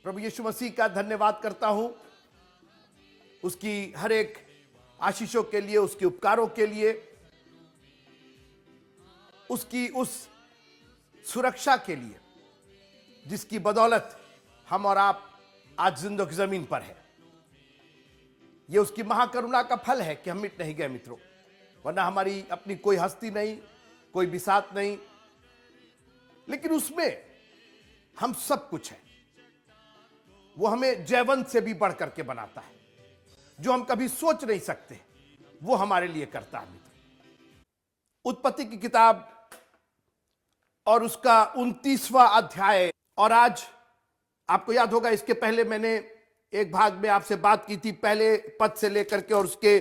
प्रभु यीशु मसीह का धन्यवाद करता हूं, उसकी हर एक आशीषों के लिए, उसके उपकारों के लिए, उसकी उस सुरक्षा के लिए जिसकी बदौलत हम और आप आज जिंदगी जमीन पर है। यह उसकी महाकरुणा का फल है कि हम मिट नहीं गए मित्रों, वरना हमारी अपनी कोई हस्ती नहीं, कोई बिसात नहीं, लेकिन उसमें हम सब कुछ है। वो हमें जयवंत से भी बढ़ करके बनाता है, जो हम कभी सोच नहीं सकते वो हमारे लिए करता है मित्र। उत्पत्ति की किताब और उसका 29वां अध्याय, और आज आपको याद होगा इसके पहले मैंने एक भाग में आपसे बात की थी, पहले पद से लेकर के और उसके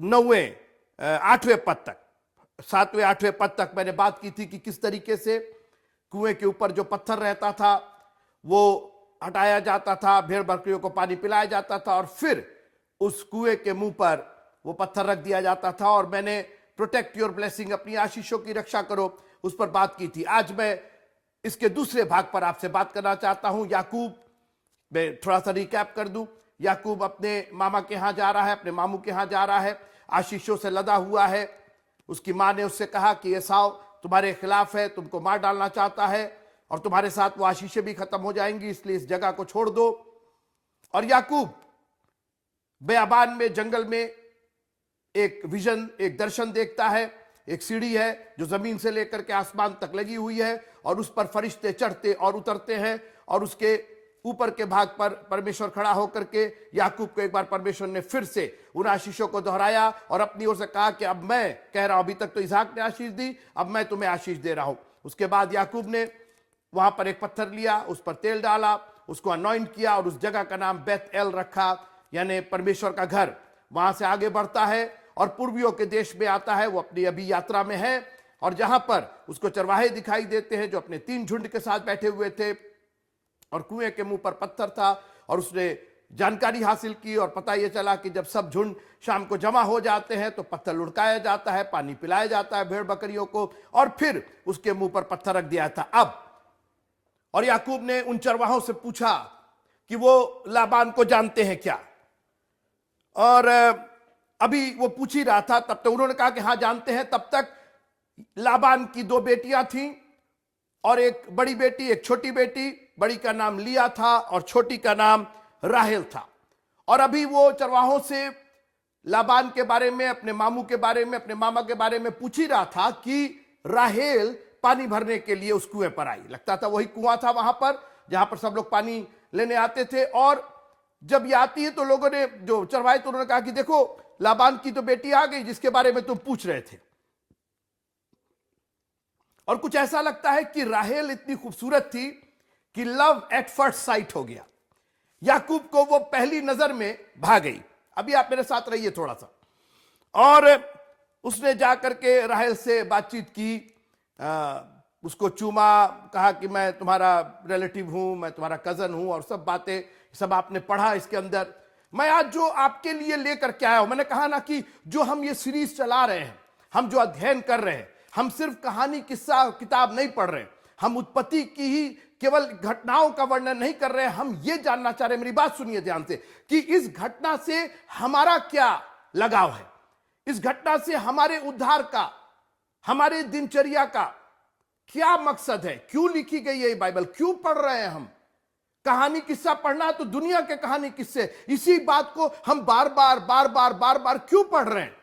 9वें 8वें पद तक, 7वें 8वें पद तक मैंने बात की थी कि किस तरीके से कुएं के ऊपर जो पत्थर रहता था वो हटाया जाता था, भेड़ बकरियों को पानी पिलाया जाता था और फिर उस कुएं के मुंह पर वो पत्थर रख दिया जाता था। और मैंने प्रोटेक्ट योर ब्लेसिंग, अपनी आशीषों की रक्षा करो, उस पर बात की थी। आज मैं इसके दूसरे भाग पर आपसे बात करना चाहता हूं। याकूब, मैं थोड़ा सा रिकैप कर दूं। याकूब अपने मामा के यहां जा रहा है, अपने मामू के यहां जा रहा है, आशीषों से लदा हुआ है। उसकी मां ने उससे कहा कि एसाव तुम्हारे खिलाफ है, तुमको मार डालना चाहता है और तुम्हारे साथ वो आशीषें भी खत्म हो जाएंगी, इसलिए इस जगह को छोड़ दो। और याकूब बेयाबान में, जंगल में एक विजन, एक दर्शन देखता है। एक सीढ़ी है जो जमीन से लेकर के आसमान तक लगी हुई है और उस पर फरिश्ते चढ़ते और उतरते हैं और उसके ऊपर के भाग पर परमेश्वर खड़ा होकर के याकूब को एक बार परमेश्वर ने फिर से उन आशीषों को दोहराया और अपनी ओर से कहा कि अब मैं कह रहा हूं, अभी तक तो इसहाक ने आशीष दी, अब मैं तुम्हें आशीष दे रहा हूं। उसके बाद याकूब ने वहां पर एक पत्थर लिया, उस पर तेल डाला, उसको अनॉइंट किया और उस जगह का नाम बेत एल रखा, यानी परमेश्वर का घर। वहां से आगे बढ़ता है और पूर्वियों के देश में आता है। वो अपनी अभी यात्रा में है और जहां पर उसको चरवाहे दिखाई देते हैं जो अपने 3 झुंड के साथ बैठे हुए थे और कुएं के मुंह पर पत्थर था और उसने जानकारी हासिल की और पता यह चला कि जब सब झुंड शाम को जमा हो जाते हैं तो पत्थर लुढ़काया जाता है, पानी पिलाया जाता है भेड़ बकरियों को, और फिर उसके मुंह पर पत्थर रख दिया था। अब और याकूब ने उन चरवाहों से पूछा कि वो लाबान को जानते हैं क्या, और अभी वो पूछ ही रहा था, तब तक उन्होंने कहा कि हाँ जानते हैं। तब तक लाबान की 2 बेटियां थीं और एक बड़ी बेटी, एक छोटी बेटी। बड़ी का नाम लिया था और छोटी का नाम राहेल था। और अभी वो चरवाहों से लाबान के बारे में, अपने मामू के बारे में, अपने मामा के बारे में पूछ ही रहा था कि राहेल पानी भरने के लिए उस कुएं पर आई। लगता था वही कुआं था वहां पर जहां पर सब लोग पानी लेने आते थे। और जब ये आती है तो लोगों ने, जो चरवाहे, तो उन्होंने कहा कि देखो लाबान की तो बेटी आ गई जिसके बारे में तुम पूछ रहे थे। और कुछ ऐसा लगता है कि राहेल इतनी खूबसूरत थी कि लव एट फर्स्ट साइट हो गया। याकूब को वो पहली नजर में भा गई। अभी आप मेरे साथ रहिए थोड़ा सा। और उसने जाकर के राहेल से बातचीत की, उसको चूमा, कहा कि मैं तुम्हारा रिलेटिव हूं, मैं तुम्हारा कजन हूं, और सब बातें, सब आपने पढ़ा इसके अंदर। मैं आज जो आपके लिए लेकर के आया हूं, मैंने कहा ना कि जो हम ये सीरीज चला रहे हैं, हम जो अध्ययन कर रहे हैं, हम सिर्फ कहानी, किस्सा, किताब नहीं पढ़ रहे हैं, हम उत्पत्ति की ही केवल घटनाओं का वर्णन नहीं कर रहे हैं। हम ये जानना चाह रहे हैं, मेरी बात सुनिए ध्यान से, कि इस घटना से हमारा क्या लगाव है, इस घटना से हमारे उद्धार का, हमारे दिनचर्या का क्या मकसद है, क्यों लिखी गई है ये बाइबल, क्यों पढ़ रहे हैं हम। कहानी किस्सा पढ़ना तो दुनिया के कहानी किस्से, इसी बात को हम बार बार क्यों पढ़ रहे हैं,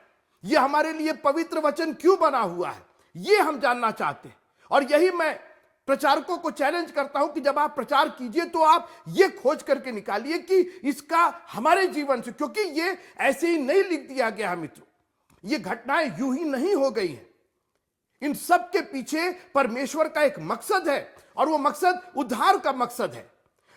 ये हमारे लिए पवित्र वचन क्यों बना हुआ है, ये हम जानना चाहते हैं। और यही मैं प्रचारकों को चैलेंज करता हूं कि जब आप प्रचार कीजिए तो आप ये खोज करके निकालिए कि इसका हमारे जीवन से, क्योंकि ये ऐसे ही नहीं लिख दिया गया है मित्रों, ये घटनाएं यूं ही नहीं हो गई हैं। इन सब के पीछे परमेश्वर का एक मकसद है और वो मकसद उद्धार का मकसद है।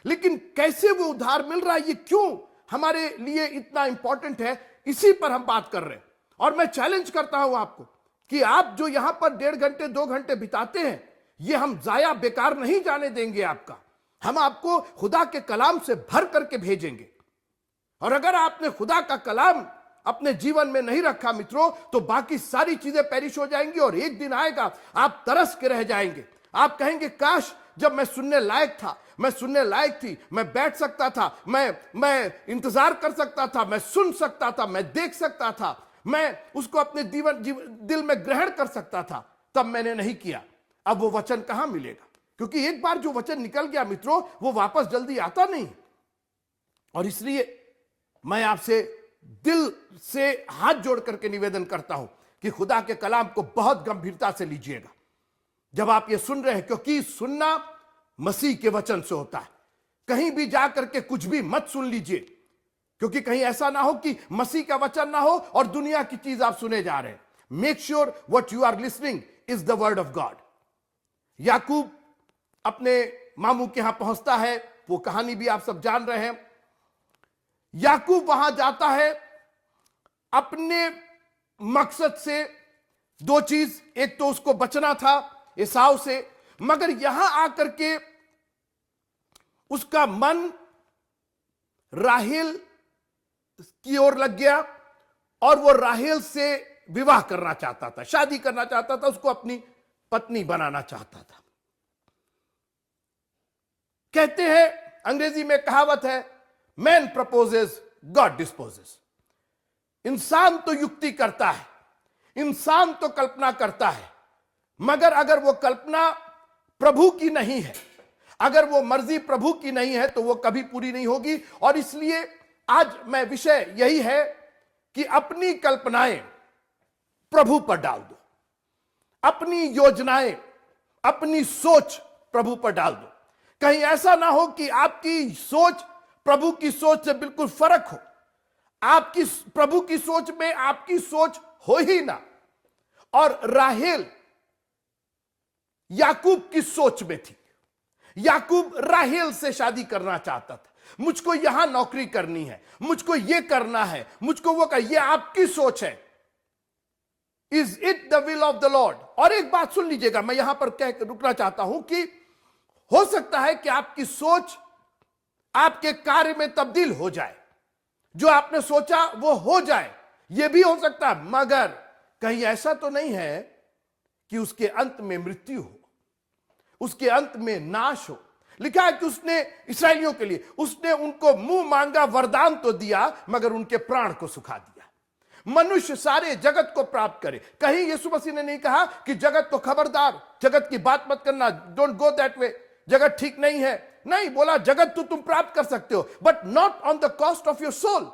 लेकिन कैसे वो उद्धार मिल रहा है, ये क्यों हमारे लिए इतना इंपॉर्टेंट है, इसी पर हम बात कर रहे हैं। और मैं चैलेंज करता हूं आपको कि आप जो यहां पर 1.5 घंटे 2 घंटे बिताते हैं, ये हम जाया बेकार नहीं जाने देंगे आपका। हम आपको खुदा के कलाम से भर करके भेजेंगे। और अगर आपने खुदा का कलाम अपने जीवन में नहीं रखा मित्रों, तो बाकी सारी चीजें पेरिश हो जाएंगी और एक दिन आएगा आप तरस के रह जाएंगे। आप कहेंगे काश जब मैं सुनने लायक था, मैं सुनने लायक थी, मैं बैठ सकता था, मैं इंतजार कर सकता था, मैं सुन सकता था, मैं देख सकता था, मैं उसको अपने दिल में ग्रहण कर सकता था, तब मैंने नहीं किया। अब वो वचन कहां मिलेगा? क्योंकि एक बार जो वचन निकल गया मित्रों, वो वापस जल्दी आता नहीं। और इसलिए मैं आपसे दिल से हाथ जोड़ करके निवेदन करता हूं कि खुदा के कलाम को बहुत गंभीरता से लीजिएगा जब आप ये सुन रहे हैं, क्योंकि सुनना मसीह के वचन से होता है। कहीं भी जाकर के कुछ भी मत सुन लीजिए, क्योंकि कहीं ऐसा ना हो कि मसीह का वचन ना हो और दुनिया की चीज आप सुने जा रहे हैं। Make sure what you are listening is the word of God. याकूब अपने मामू के यहां पहुंचता है, वो कहानी भी आप सब जान रहे हैं। याकूब वहां जाता है अपने मकसद से, दो चीज, एक तो उसको बचना था एसाव से, मगर यहां आकर के उसका मन राहेल की ओर लग गया और वो राहेल से विवाह करना चाहता था, शादी करना चाहता था, उसको अपनी पत्नी बनाना चाहता था। कहते हैं, अंग्रेजी में कहावत है, मैन प्रपोजेस गॉड डिस्पोजेस। इंसान तो युक्ति करता है, इंसान तो कल्पना करता है, मगर अगर वो कल्पना प्रभु की नहीं है, अगर वो मर्जी प्रभु की नहीं है, तो वो कभी पूरी नहीं होगी। और इसलिए आज मैं विषय यही है कि अपनी कल्पनाएं प्रभु पर डाल दो, अपनी योजनाएं, अपनी सोच प्रभु पर डाल दो। कहीं ऐसा ना हो कि आपकी सोच प्रभु की सोच से बिल्कुल फर्क हो, आपकी प्रभु की सोच में आपकी सोच हो ही ना। और राहेल याकूब की सोच में थी। याकूब राहेल से शादी करना चाहता था, मुझको यहां नौकरी करनी है, मुझको यह करना है, मुझको वो कर, यह आपकी सोच है। Is it the will of the Lord? और एक बात सुन लीजिएगा, मैं यहां पर कह रुकना चाहता हूं कि हो सकता है कि आपकी सोच आपके कार्य में तब्दील हो जाए, जो आपने सोचा वो हो जाए, यह भी हो सकता है, मगर कहीं ऐसा तो नहीं है कि उसके अंत में मृत्यु हो, उसके अंत में नाश हो। लिखा है कि उसने इस्राएलियों के लिए, उसने उनको मुंह मांगा वरदान तो दिया, मगर उनके प्राण को सुखा दिया। मनुष्य सारे जगत को प्राप्त करे। कहीं यीशु मसीह ने नहीं कहा कि जगत को खबरदार, जगत की बात मत करना, डोंट गो दैट वे, जगत ठीक नहीं है। नहीं, बोला जगत तो तुम प्राप्त कर सकते हो, but not on the cost of your soul.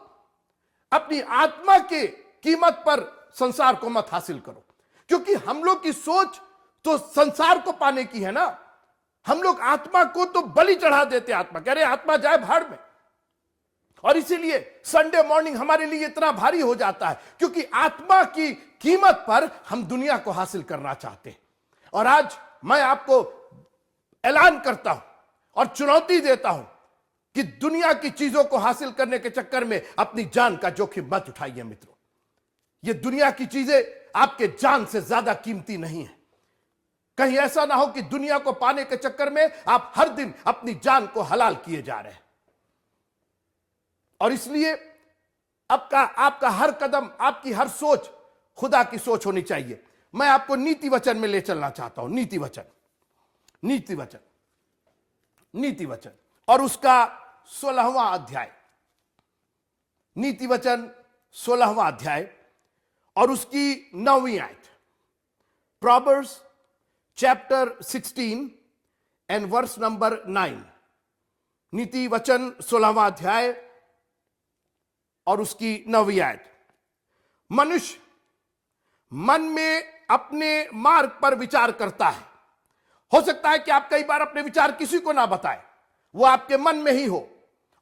अपनी आत्मा के कीमत पर संसार को मत हासिल करो, क्योंकि हम लोग की सोच तो संसार को पाने की है ना। हम लोग आत्मा को तो बलि चढ़ा देते, आत्मा कह रहे आत्मा जाए भाड़ में। और इसीलिए संडे मॉर्निंग हमारे लिए इतना भारी हो जाता है, क्योंकि आत्मा की कीमत पर हम दुनिया को हासिल करना चाहते हैं। और आज मैं आपको ऐलान करता हूं और चुनौती देता हूं कि दुनिया की चीजों को हासिल करने के चक्कर में अपनी जान का जोखिम मत उठाइए मित्रों। ये दुनिया की चीजें आपके जान से ज्यादा कीमती नहीं है। कहीं ऐसा ना हो कि दुनिया को पाने के चक्कर में आप हर दिन अपनी जान को हलाल किए जा रहे हैं। और इसलिए आपका हर कदम, आपकी हर सोच खुदा की सोच होनी चाहिए। मैं आपको नीति वचन में ले चलना चाहता हूं। नीति वचन, नीति वचन, नीति वचन और उसका 16वां अध्याय। नीति वचन 16वां अध्याय और उसकी 9वीं आयत। Proverbs chapter 16 and verse number 9। नीति वचन 16वां अध्याय और उसकी 9वीं आयत। मनुष्य मन में अपने मार्ग पर विचार करता है। हो सकता है कि आप कई बार अपने विचार किसी को ना बताएं, वो आपके मन में ही हो।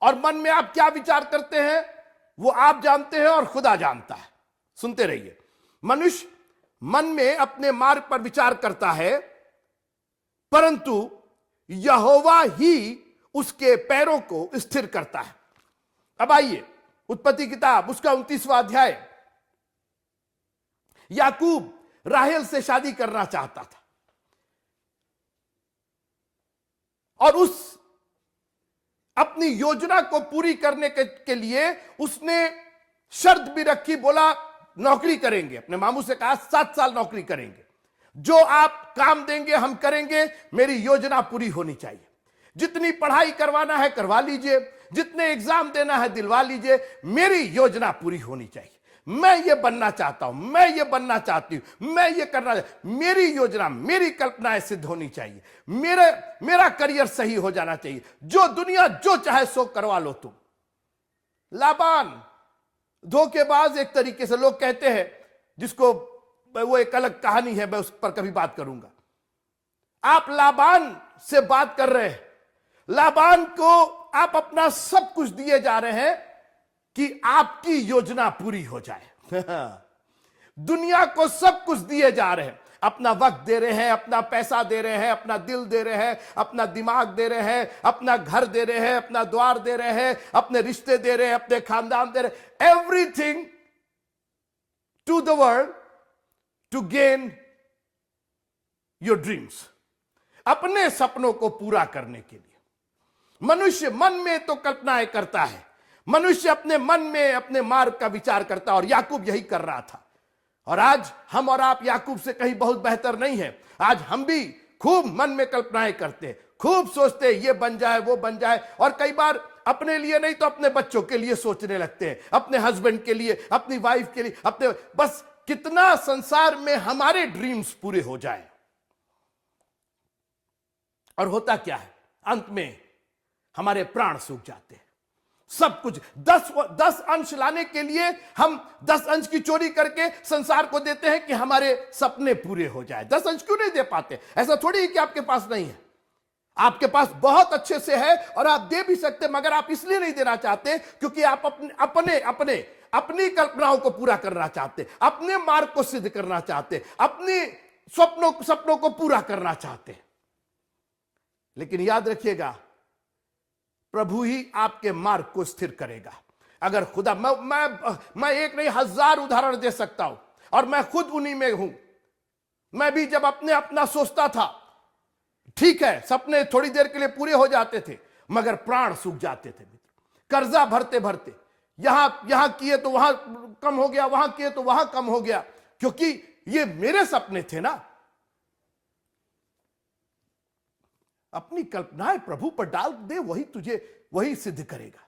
और मन में आप क्या विचार करते हैं वो आप जानते हैं और खुदा जानता है। सुनते रहिए। मनुष्य मन में अपने मार्ग पर विचार करता है, परंतु यहोवा ही उसके पैरों को स्थिर करता है। अब आइए उत्पत्ति किताब उसका 29वां अध्याय। याकूब राहेल से शादी करना चाहता था और उस अपनी योजना को पूरी करने के लिए उसने शर्त भी रखी। बोला नौकरी करेंगे, अपने मामू से कहा 7 साल नौकरी करेंगे, जो आप काम देंगे हम करेंगे, मेरी योजना पूरी होनी चाहिए। जितनी पढ़ाई करवाना है करवा लीजिए, जितने एग्जाम देना है दिलवा लीजिए, मेरी योजना पूरी होनी चाहिए। मैं ये बनना चाहता हूं, मैं ये बनना चाहती हूं, मैं ये करना, मेरी योजना, मेरी कल्पनाएं सिद्ध होनी चाहिए, मेरा करियर सही हो जाना चाहिए। जो दुनिया जो चाहे सो करवा लो तुम। लाबान धोखेबाज एक तरीके से लोग कहते हैं, जिसको वो एक अलग कहानी है, मैं उस पर कभी बात करूंगा। आप लाबान से बात कर रहे हैं, लाबान को आप अपना सब कुछ दिए जा रहे हैं कि आपकी योजना पूरी हो जाए। दुनिया को सब कुछ दिए जा रहे हैं, अपना वक्त दे रहे हैं, अपना पैसा दे रहे हैं, अपना दिल दे रहे हैं, अपना दिमाग दे रहे हैं, अपना घर दे रहे हैं, अपना द्वार दे रहे हैं, अपने रिश्ते दे रहे हैं, अपने खानदान दे रहे हैं, everything to the world to gain your dreams, अपने सपनों को पूरा करने के लिए। मनुष्य मन में तो कल्पनाएं करता है, मनुष्य अपने मन में अपने मार्ग का विचार करता है, और याकूब यही कर रहा था। और आज हम और आप याकूब से कहीं बहुत बेहतर नहीं है। आज हम भी खूब मन में कल्पनाएं करते हैं, खूब सोचते हैं ये बन जाए वो बन जाए, और कई बार अपने लिए नहीं तो अपने बच्चों के लिए सोचने लगते हैं, अपने हस्बैंड के लिए, अपनी वाइफ के लिए, अपने, बस कितना संसार में हमारे ड्रीम्स पूरे हो जाए। और होता क्या है, अंत में हमारे प्राण सूख जाते हैं। सब कुछ 10 अंश लाने के लिए हम 10 अंश की चोरी करके संसार को देते हैं कि हमारे सपने पूरे हो जाए। 10 अंश क्यों नहीं दे पाते? ऐसा थोड़ी है कि आपके पास नहीं है, आपके पास बहुत अच्छे से है और आप दे भी सकते, मगर आप इसलिए नहीं देना चाहते क्योंकि आप अपनी कल्पनाओं को पूरा करना चाहते, अपने मार्ग को सिद्ध करना चाहते, अपने सपनों को पूरा करना चाहते। लेकिन याद रखिएगा, प्रभु ही आपके मार्ग को स्थिर करेगा। अगर खुदा, मैं एक नहीं 1000 उदाहरण दे सकता हूं, और मैं खुद उन्हीं में हूं। मैं भी जब अपना सोचता था, ठीक है, सपने थोड़ी देर के लिए पूरे हो जाते थे, मगर प्राण सूख जाते थे मित्र। कर्जा भरते भरते यहां किए तो वहां कम हो गया, वहां किए तो वहां कम हो गया, क्योंकि ये मेरे सपने थे ना। अपनी कल्पनाएं प्रभु पर डाल दे, वही तुझे वही सिद्ध करेगा।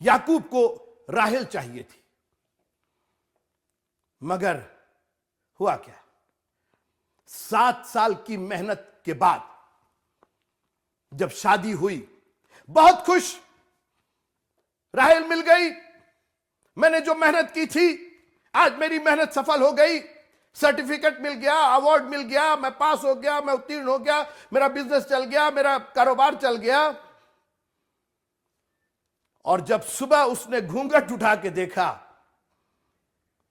याकूब को राहेल चाहिए थी, मगर हुआ क्या? 7 साल की मेहनत के बाद जब शादी हुई, बहुत खुश, राहेल मिल गई, मैंने जो मेहनत की थी आज मेरी मेहनत सफल हो गई, सर्टिफिकेट मिल गया, अवार्ड मिल गया, मैं पास हो गया, मैं उत्तीर्ण हो गया, मेरा बिजनेस चल गया, मेरा कारोबार चल गया। और जब सुबह उसने घूंघट उठा के देखा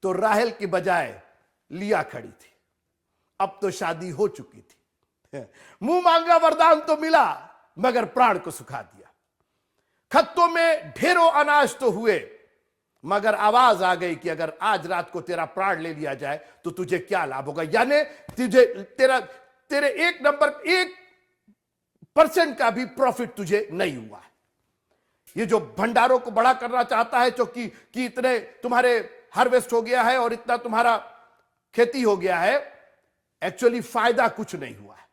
तो राहेल की बजाय लिया खड़ी थी। अब तो शादी हो चुकी थी। मुंह मांगा वरदान तो मिला, मगर प्राण को सुखा दिया। खत्तों में ढेरों अनाज तो हुए, मगर आवाज आ गई कि अगर आज रात को तेरा प्राण ले लिया जाए तो तुझे क्या लाभ होगा। यानी तेरे 1% का भी प्रॉफिट तुझे नहीं हुआ है। ये जो भंडारों को बड़ा करना चाहता है, कि इतने तुम्हारे हार्वेस्ट हो गया है और इतना तुम्हारा खेती हो गया है, एक्चुअली फायदा कुछ नहीं हुआ है,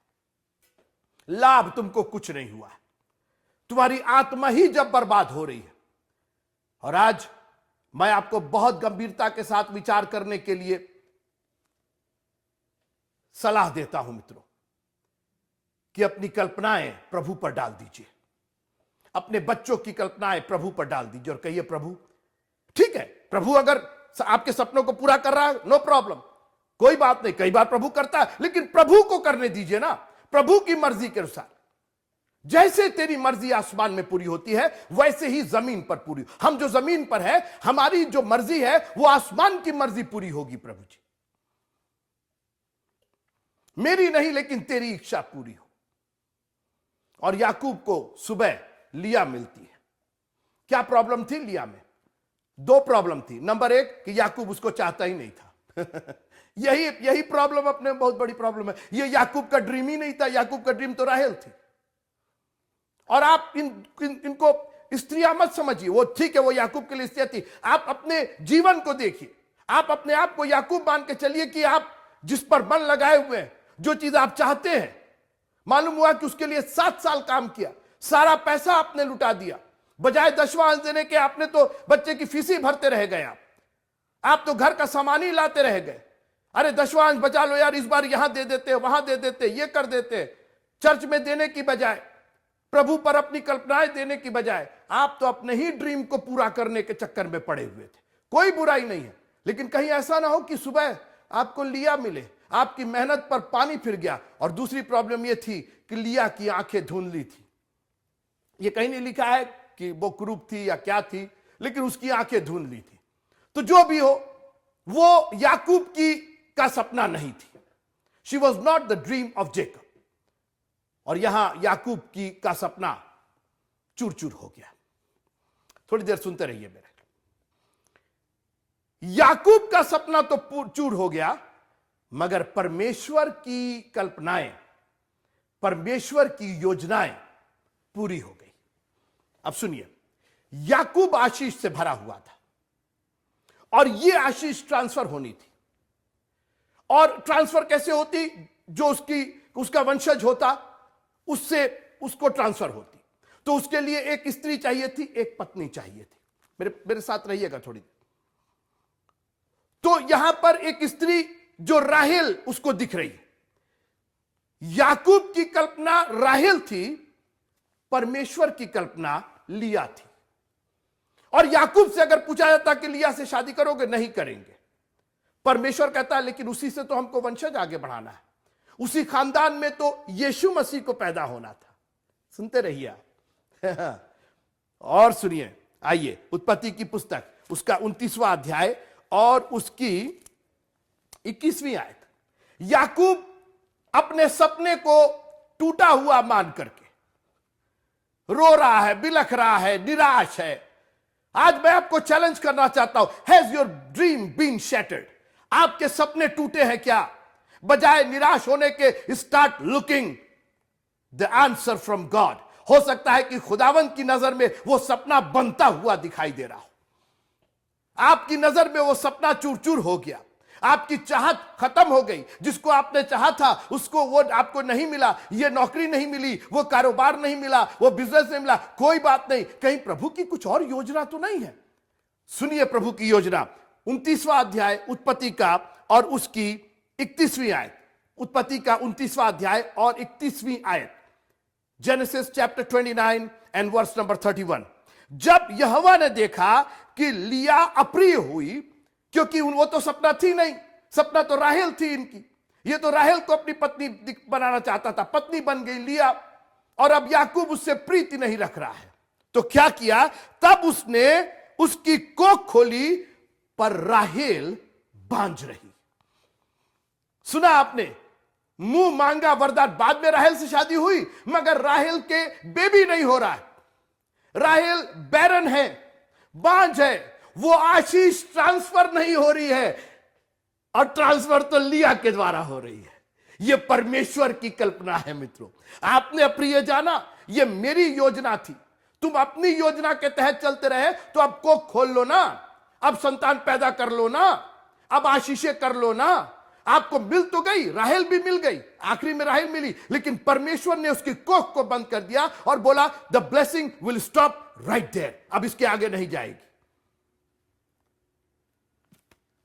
लाभ तुमको कुछ नहीं हुआ है। तुम्हारी आत्मा ही जब बर्बाद हो रही है। और आज मैं आपको बहुत गंभीरता के साथ विचार करने के लिए सलाह देता हूं मित्रों, कि अपनी कल्पनाएं प्रभु पर डाल दीजिए, अपने बच्चों की कल्पनाएं प्रभु पर डाल दीजिए और कहिए, प्रभु ठीक है, प्रभु अगर आपके सपनों को पूरा कर रहा है, नो प्रॉब्लम, कोई बात नहीं। कई बार प्रभु करता है, लेकिन प्रभु को करने दीजिए ना, प्रभु की मर्जी के अनुसार। जैसे तेरी मर्जी आसमान में पूरी होती है, वैसे ही जमीन पर पूरी। हम जो जमीन पर है, हमारी जो मर्जी है वो आसमान की मर्जी पूरी होगी। प्रभु जी, मेरी नहीं लेकिन तेरी इच्छा पूरी हो। और याकूब को सुबह लिया मिलती है। क्या प्रॉब्लम थी लिया में? 2 प्रॉब्लम थी। नंबर 1 कि याकूब उसको चाहता ही नहीं था। यही प्रॉब्लम अपने बहुत बड़ी प्रॉब्लम है। ये याकूब का ड्रीम ही नहीं था, याकूब का ड्रीम तो राहेल थी। और आप इनको स्त्रियां मत समझिए, वो ठीक है, वो याकूब के लिए स्त्रियां थी। आप अपने जीवन को देखिए, आप अपने आप को याकूब मान के चलिए कि आप जिस पर मन लगाए हुए हैं, जो चीज आप चाहते हैं, मालूम हुआ कि उसके लिए 7 साल काम किया, सारा पैसा आपने लुटा दिया, बजाय 10वां अंश देने के आपने तो बच्चे की फीस ही भरते रह गए। आप तो घर का सामान ही लाते रह गए। अरे 10वां अंश बचा लो यार, इस बार यहां दे देते, वहां दे देते, ये कर देते। चर्च में देने की बजाय, प्रभु पर अपनी कल्पनाएं देने की बजाय आप तो अपने ही ड्रीम को पूरा करने के चक्कर में पड़े हुए थे। कोई बुराई नहीं है, लेकिन कहीं ऐसा ना हो कि सुबह आपको लिया मिले, आपकी मेहनत पर पानी फिर गया। और दूसरी प्रॉब्लम यह थी कि लिया की आंखें धुंधली थी। यह कहीं नहीं लिखा है कि वो कुरूप थी या क्या थी, लेकिन उसकी आंखें धुंधली थी। तो जो भी हो, वो याकूब की का सपना नहीं थी। She was not the dream of Jacob. और यहां याकूब की का सपना चूर चूर हो गया। थोड़ी देर सुनते रहिए मेरे। याकूब का सपना तो चूर हो गया, मगर परमेश्वर की कल्पनाएं, परमेश्वर की योजनाएं पूरी हो गई। अब सुनिए, याकूब आशीष से भरा हुआ था और यह आशीष ट्रांसफर होनी थी। और ट्रांसफर कैसे होती? जो उसका वंशज होता, उससे उसको ट्रांसफर होती। तो उसके लिए एक स्त्री चाहिए थी, एक पत्नी चाहिए थी। मेरे साथ रहिएगा थोड़ी। तो यहां पर एक स्त्री जो राहेल उसको दिख रही है। याकूब की कल्पना राहेल थी, परमेश्वर की कल्पना लिया थी। और याकूब से अगर पूछा जाता कि लिया से शादी करोगे, नहीं करेंगे। परमेश्वर कहता लेकिन उसी से तो हमको वंशज आगे बढ़ाना है, उसी खानदान में तो यीशु मसीह को पैदा होना था। सुनते रहिए आप। और सुनिए, आइए उत्पत्ति की पुस्तक, उसका 29वां अध्याय और उसकी 21वीं आयत। याकूब अपने सपने को टूटा हुआ मान करके रो रहा है, बिलख रहा है, निराश है। आज मैं आपको चैलेंज करना चाहता हूं, has your dream been shattered? आपके सपने टूटे हैं क्या? बजाय निराश होने के, start looking the answer from God. हो सकता है कि खुदावंद की नजर में वो सपना बनता हुआ दिखाई दे रहा हो। आपकी नजर में वो सपना चूर चूर हो गया, आपकी चाहत खत्म हो गई। जिसको आपने चाहा था उसको वो आपको नहीं मिला, ये नौकरी नहीं मिली, वो कारोबार नहीं मिला, वो बिजनेस नहीं मिला। कोई बात नहीं, कहीं प्रभु की कुछ और योजना तो नहीं है? सुनिए प्रभु की योजना। 29वां अध्याय उत्पत्ति का और उसकी 31वीं आयत। उत्पत्ति का 29वां अध्याय और 31वीं आयत। Genesis chapter 29 and verse number 31। जब यहोवा ने देखा कि लिया अप्रिय हुई, क्योंकि वो तो सपना थी नहीं, सपना तो राहेल थी इनकी। ये तो राहेल को अपनी पत्नी बनाना चाहता था, पत्नी बन गई लिया, और अब याकूब उससे प्रीति नहीं रख रहा है। तो क्या किया? तब उसने उसकी कोख खोली, पर राहेल बांझ रही। सुना आपने? मुंह मांगा वरदान। बाद में राहेल से शादी हुई, मगर राहेल के बेबी नहीं हो रहा है। राहेल बैरन है, बांझ है। वो आशीष ट्रांसफर नहीं हो रही है, और ट्रांसफर तो लिया के द्वारा हो रही है। यह परमेश्वर की कल्पना है मित्रों। आपने अप्रिय जाना, यह मेरी योजना थी। तुम अपनी योजना के तहत चलते रहे तो अब कोख खोल लो ना, अब संतान पैदा कर लो ना, अब आशीषें कर लो ना। आपको मिल तो गई, राहेल भी मिल गई, आखिरी में राहेल मिली, लेकिन परमेश्वर ने उसकी कोख को बंद कर दिया और बोला the blessing will stop right there, अब इसके आगे नहीं जाएगी।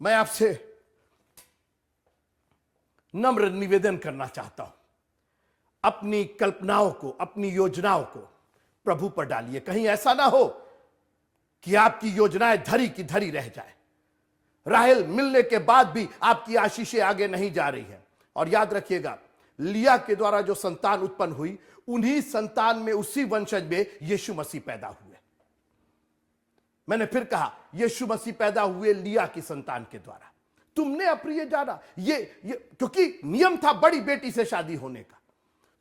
मैं आपसे नम्र निवेदन करना चाहता हूं, अपनी कल्पनाओं को, अपनी योजनाओं को प्रभु पर डालिए। कहीं ऐसा ना हो कि आपकी योजनाएं धरी की धरी रह जाए। राहेल मिलने के बाद भी आपकी आशीषें आगे नहीं जा रही है। और याद रखिएगा, लिया के द्वारा जो संतान उत्पन्न हुई, उन्हीं संतान में, उसी वंशज में यीशु मसीह पैदा हुए। मैंने फिर कहा, यीशु मसीह पैदा हुए लिया की संतान के द्वारा। तुमने अप्रिय जाना, ये क्योंकि नियम था बड़ी बेटी से शादी होने का।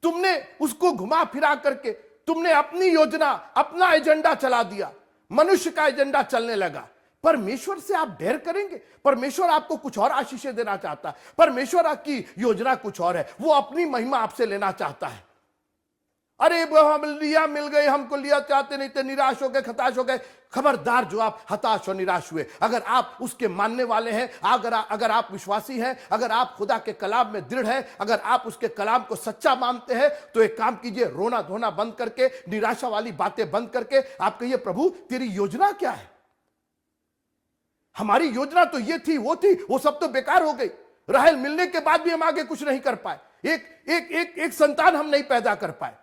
तुमने उसको घुमा फिरा करके तुमने अपनी योजना, अपना एजेंडा चला दिया, मनुष्य का एजेंडा चलने लगा। परमेश्वर से आप ढेर करेंगे? परमेश्वर आपको कुछ और आशीषें देना चाहता है। परमेश्वर आपकी योजना कुछ और है, वो अपनी महिमा आपसे लेना चाहता है। अरे वो हम लिया मिल गए, हमको लिया चाहते नहीं थे, निराश हो गए, हताश हो गए। खबरदार जो आप हताश और निराश हुए, अगर आप उसके मानने वाले हैं, अगर आप विश्वासी हैं, अगर आप खुदा के कलाम में दृढ़ हैं, अगर आप उसके कलाम को सच्चा मानते हैं, तो एक काम कीजिए, रोना धोना बंद करके, निराशा वाली बातें बंद करके आप कहिए, प्रभु तेरी योजना क्या है? हमारी योजना तो ये थी, वो थी, वो सब तो बेकार हो गई। राहेल मिलने के बाद भी हम आगे कुछ नहीं कर पाए, एक संतान हम नहीं पैदा कर पाए।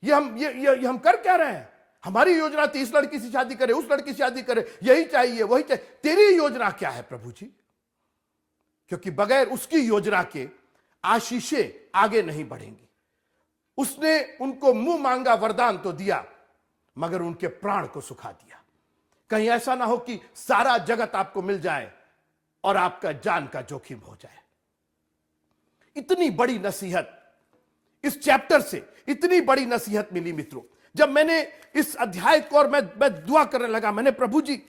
ये हम कर क्या रहे हैं? हमारी योजना थी इस लड़की से शादी करे, उस लड़की से शादी करे, यही चाहिए वही चाहिए। तेरी योजना क्या है प्रभु जी? क्योंकि बगैर उसकी योजना के आशीषें आगे नहीं बढ़ेंगी। उसने उनको मुंह मांगा वरदान तो दिया, मगर उनके प्राण को सुखा दिया। कहीं ऐसा ना हो कि सारा जगत आपको मिल जाए और आपका जान का जोखिम हो जाए। इतनी बड़ी नसीहत इस चैप्टर से, इतनी बड़ी नसीहत मिली मित्रों। जब मैंने इस अध्याय को और मैं दुआ करने लगा, मैंने प्रभु जी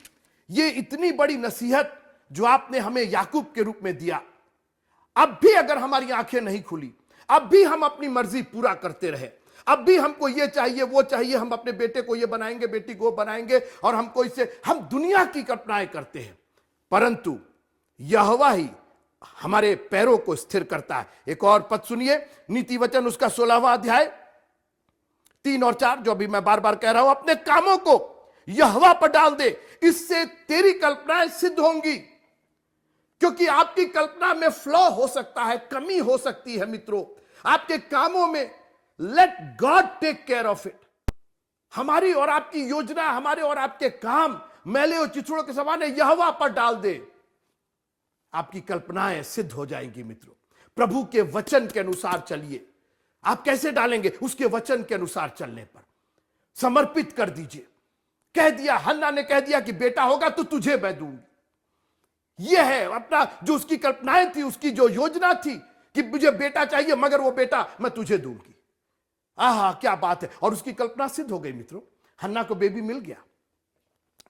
ये इतनी बड़ी नसीहत जो आपने हमें याकूब के रूप में दिया, अब भी अगर हमारी आंखें नहीं खुली, अब भी हम अपनी मर्जी पूरा करते रहे, अब भी हमको ये चाहिए वो चाहिए, हम अपने बेटे को ये बनाएंगे, बेटी को बनाएंगे, और हमको इससे, हम दुनिया की कल्पनाएं करते हैं, परंतु यहोवा ही हमारे पैरों को स्थिर करता है। एक और पद सुनिए, नीति वचन उसका 16वां अध्याय 3 और 4, जो अभी मैं बार बार कह रहा हूं, अपने कामों को यहोवा पर डाल दे, इससे तेरी कल्पनाएं सिद्ध होंगी। क्योंकि आपकी कल्पना में फ्लॉ हो सकता है, कमी हो सकती है मित्रों, आपके कामों में। Let God take care of it. हमारी और आपकी योजना, हमारे और आपके काम मैले और चिथड़ों के समान है, यहोवा पर डाल दे, आपकी कल्पनाएं सिद्ध हो जाएंगी मित्रों। प्रभु के वचन के अनुसार चलिए। आप कैसे डालेंगे? उसके वचन के अनुसार चलने पर। समर्पित कर दीजिए। कह दिया, हन्ना ने कह दिया कि बेटा होगा तो तुझे मैं दूंगी। यह है अपना, जो उसकी कल्पनाएं थी, उसकी जो योजना थी कि मुझे बेटा चाहिए, मगर वो बेटा मैं तुझे दूंगी। आहा क्या बात है। और उसकी कल्पना सिद्ध हो गई मित्रों, हन्ना को बेबी मिल गया।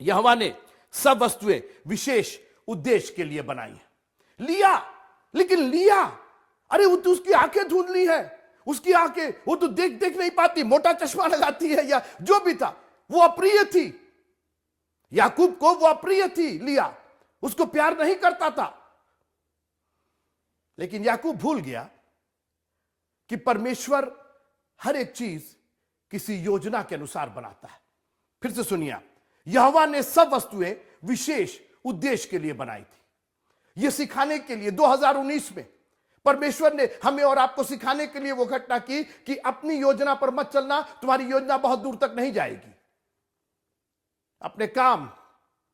यहोवा ने सब वस्तुएं विशेष उद्देश्य के लिए बनाई है। लिया, लेकिन लिया, अरे वो तो उसकी आंखें धुंधली है, उसकी आंखें, वो तो देख नहीं पाती, मोटा चश्मा लगाती है, या जो भी था, वो अप्रिय थी याकूब को, वो अप्रिय थी लिया, उसको प्यार नहीं करता था। लेकिन याकूब भूल गया कि परमेश्वर हर एक चीज किसी योजना के अनुसार बनाता है। फिर से सुनिए, यहोवा ने सब वस्तुएं विशेष उद्देश्य के लिए बनाई थी। यह सिखाने के लिए 2019 में परमेश्वर ने हमें और आपको सिखाने के लिए वो घटना की कि अपनी योजना पर मत चलना, तुम्हारी योजना बहुत दूर तक नहीं जाएगी। अपने काम,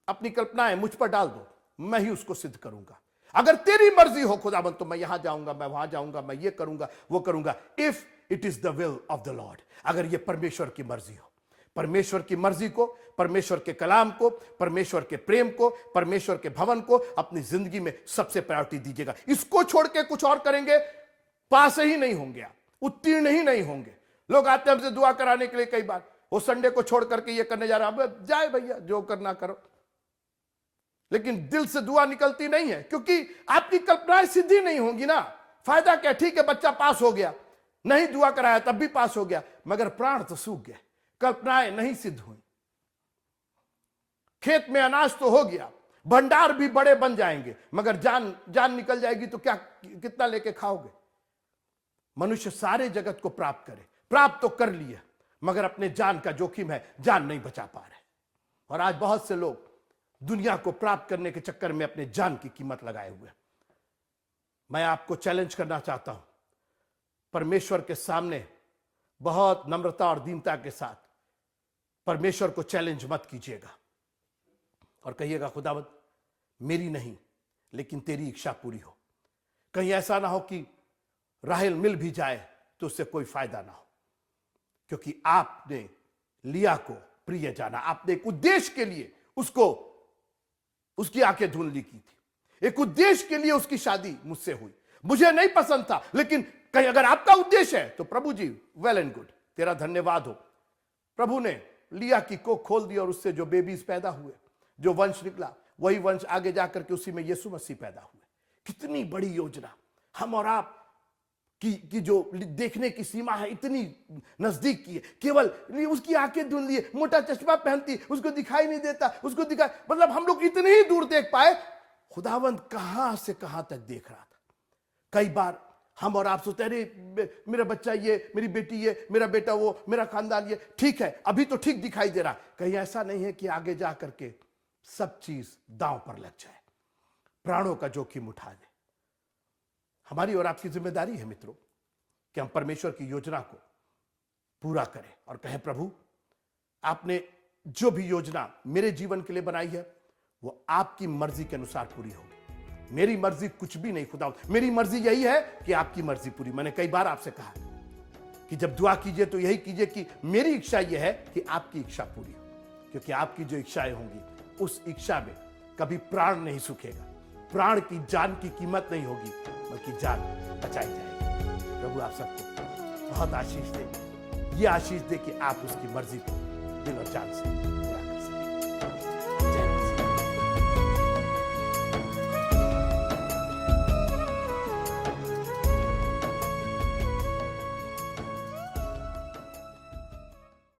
अपनी कल्पनाएं मुझ पर डाल दो, मैं ही उसको सिद्ध करूंगा। अगर तेरी मर्जी हो खुदाबंद, तो मैं यहां जाऊंगा, मैं वहां जाऊंगा, मैं ये करूंगा, वो करूंगा। If it is the will of the Lord, अगर ये परमेश्वर की मर्जी हो, परमेश्वर की मर्जी को, परमेश्वर के कलाम को, परमेश्वर के प्रेम को, परमेश्वर के भवन को अपनी जिंदगी में सबसे प्रायोरिटी दीजिएगा। इसको छोड़ के कुछ और करेंगे, पास ही नहीं होंगे, आप उत्तीर्ण ही नहीं होंगे। लोग आते हैं हमसे दुआ कराने के लिए, कई बार वो संडे को छोड़ करके ये करने जा रहा है, जाए भैया जो करना करो, लेकिन दिल से दुआ निकलती नहीं है, क्योंकि आपकी कल्पनाएं सिद्धि नहीं होंगी ना। फायदा क्या? ठीक है बच्चा पास हो गया, नहीं दुआ कराया तब भी पास हो गया, मगर प्राण तो सूख गए, कल्पनाएं नहीं सिद्ध हुई। खेत में अनाज तो हो गया, भंडार भी बड़े बन जाएंगे, मगर जान निकल जाएगी तो क्या, कितना लेके खाओगे? मनुष्य सारे जगत को प्राप्त करे, प्राप्त तो कर लिया, मगर अपने जान का जोखिम है, जान नहीं बचा पा रहे। और आज बहुत से लोग दुनिया को प्राप्त करने के चक्कर में अपने जान की कीमत लगाए हुए। मैं आपको चैलेंज करना चाहता हूं, परमेश्वर के सामने बहुत नम्रता और दीनता के साथ परमेश्वर को चैलेंज मत कीजिएगा और कहिएगा, खुदावंद मेरी नहीं लेकिन तेरी इच्छा पूरी हो। कहीं ऐसा ना हो कि राहेल मिल भी जाए तो उससे कोई फायदा ना हो, क्योंकि आपने लिया को प्रिय जाना, आपने एक उद्देश्य के लिए उसको, उसकी आंखें धुंधली की थी, एक उद्देश्य के लिए उसकी शादी मुझसे हुई। मुझे नहीं पसंद था, लेकिन कहीं अगर आपका उद्देश्य है तो प्रभु जी वेल एंड गुड, तेरा धन्यवाद हो। प्रभु ने लिया की कोख खोल दी और उससे जो बेबीज पैदा हुए, जो वंश निकला, वही वंश आगे जाकर के उसी में यीशु मसीह पैदा हुए। कितनी बड़ी योजना हम और आप कि जो देखने की सीमा है इतनी नजदीक की है, केवल उसकी आंखें धुंधली है, मोटा चश्मा पहनती है, उसको दिखाई नहीं देता, उसको दिखाई, मतलब हम लोग इतने ही दूर देख पाए। खुदावंद कहां से कहां तक देख रहा था। कई बार हम और आप सोचते हैं अरे मेरा बच्चा ये, मेरी बेटी ये, मेरा बेटा वो, मेरा खानदान ये, ठीक है अभी तो ठीक दिखाई दे रहा, कहीं ऐसा नहीं है कि आगे जा करके सब चीज दांव पर लग जाए, प्राणों का जोखिम उठा ले। हमारी और आपकी जिम्मेदारी है मित्रों कि हम परमेश्वर की योजना को पूरा करें और कहें प्रभु आपने जो भी योजना मेरे जीवन के लिए बनाई है वो आपकी मर्जी के अनुसार पूरी होगी। मेरी मर्जी कुछ भी नहीं खुदा, मेरी मर्जी यही है कि आपकी मर्जी पूरी। मैंने कई बार आपसे कहा कि जब दुआ कीजिए तो यही कीजिए कि मेरी इच्छा यह है कि आपकी इच्छा पूरी हो, क्योंकि आपकी जो इच्छाएं होंगी उस इच्छा में कभी प्राण नहीं सूखेगा, प्राण की जान की कीमत नहीं होगी, बल्कि जान बचाई जाएगी। प्रभु आप सबको बहुत आशीष दे, ये आशीष दे कि आप उसकी मर्जी को दिल और जान से